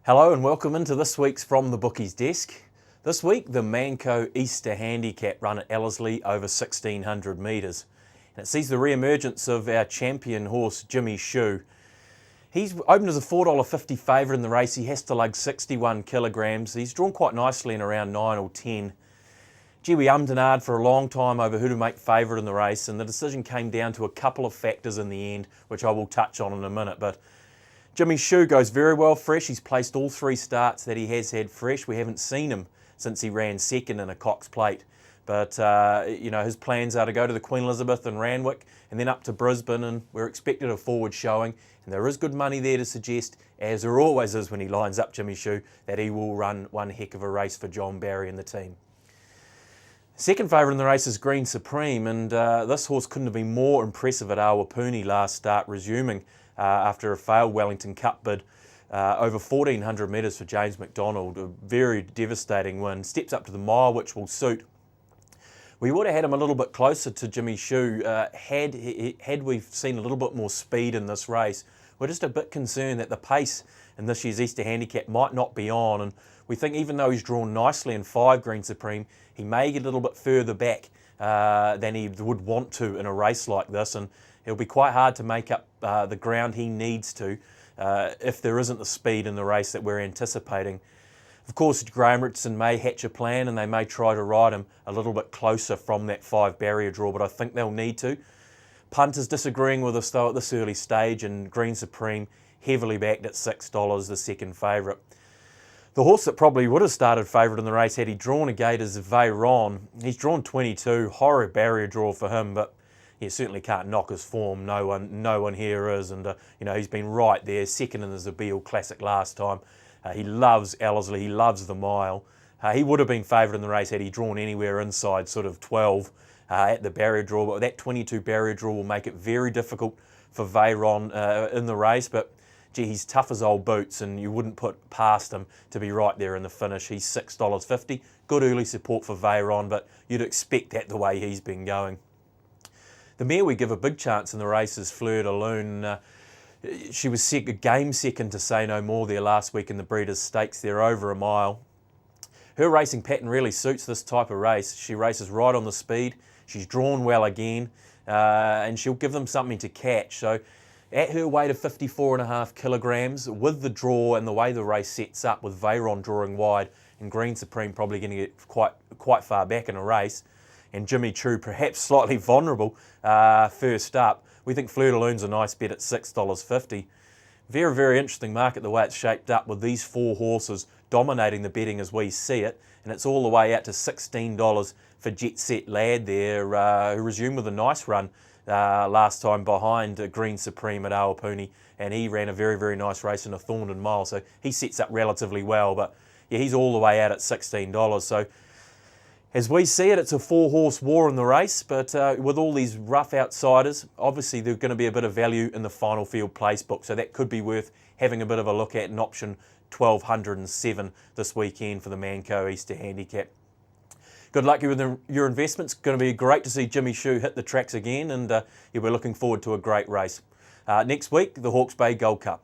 Hello and welcome into this week's From the Bookies desk. This week, the Manco Easter Handicap run at Ellerslie over 1600 metres. And it sees the re-emergence of our champion horse, Jimmy Shoe. He's opened as a $4.50 favourite in the race. He has to lug 61 kilograms. He's drawn quite nicely in around 9 or 10. Gee, we ummed and ahed for a long time over who to make favourite in the race, and the decision came down to a couple of factors in the end, which I will touch on in a minute. But Jimmy Shoe goes very well fresh. He's placed all 3 starts that he has had fresh. We haven't seen him since he ran second in a Cox Plate. But, his plans are to go to the Queen Elizabeth and Randwick and then up to Brisbane, and we're expected a forward showing. And there is good money there to suggest, as there always is when he lines up Jimmy Shoe, that he will run one heck of a race for John Barry and the team. Second favourite in the race is Green Supreme, and this horse couldn't have been more impressive at Awapuni last start, resuming after a failed Wellington Cup bid over 1400 metres for James McDonald. A very devastating win. Steps up to the mile, which will suit. We would have had him a little bit closer to Jimmy Shoe had we seen a little bit more speed in this race. We're just a bit concerned that the pace in this year's Easter Handicap might not be on, and we think even though he's drawn nicely in 5 Green Supreme, he may get a little bit further back than he would want to in a race like this, and it'll be quite hard to make up the ground he needs to if there isn't the speed in the race that we're anticipating. Of course, Graham Richardson may hatch a plan and they may try to ride him a little bit closer from that 5 barrier draw, but I think they'll need to. Punters disagreeing with us though at this early stage, and Green Supreme heavily backed at $6, the second favourite. The horse that probably would have started favourite in the race had he drawn a gate is Veyron. He's drawn 22, horrid barrier draw for him, but he certainly can't knock his form. No one here is, and he's been right there, second in the Zabeel Classic last time. He loves Ellerslie, he loves the mile. He would have been favourite in the race had he drawn anywhere inside sort of 12 at the barrier draw, but that 22 barrier draw will make it very difficult for Veyron in the race. But gee, he's tough as old boots, and you wouldn't put past him to be right there in the finish. He's $6.50. Good early support for Veyron, but you'd expect that the way he's been going. The mare we give a big chance in the race is Fleur de Lune. She was a game second to Say No More there last week in the Breeders' Stakes there over a mile. Her racing pattern really suits this type of race. She races right on the speed. She's drawn well again, and she'll give them something to catch. So at her weight of 54.5 kilograms, with the draw and the way the race sets up, with Veyron drawing wide and Green Supreme probably going to get quite far back in a race, and Jimmy Shoe perhaps slightly vulnerable first up, we think Fleur de Lune's a nice bet at $6.50. Very, very interesting market the way it's shaped up, with these 4 horses dominating the betting as we see it, and it's all the way out to $16 for Jet Set Lad there, who resumed with a nice run last time behind Green Supreme at Awapuni, and he ran a very, very nice race in a Thorndon Mile, so he sets up relatively well, but yeah, he's all the way out at $16. So as we see it, it's a 4-horse war in the race, but with all these rough outsiders, obviously there's going to be a bit of value in the final field place book, so that could be worth having a bit of a look at in option 1207 this weekend for the Manco Easter Handicap. Good luck with your investments. It's going to be great to see Jimmy Shoe hit the tracks again, and we're looking forward to a great race. Next week, the Hawke's Bay Gold Cup.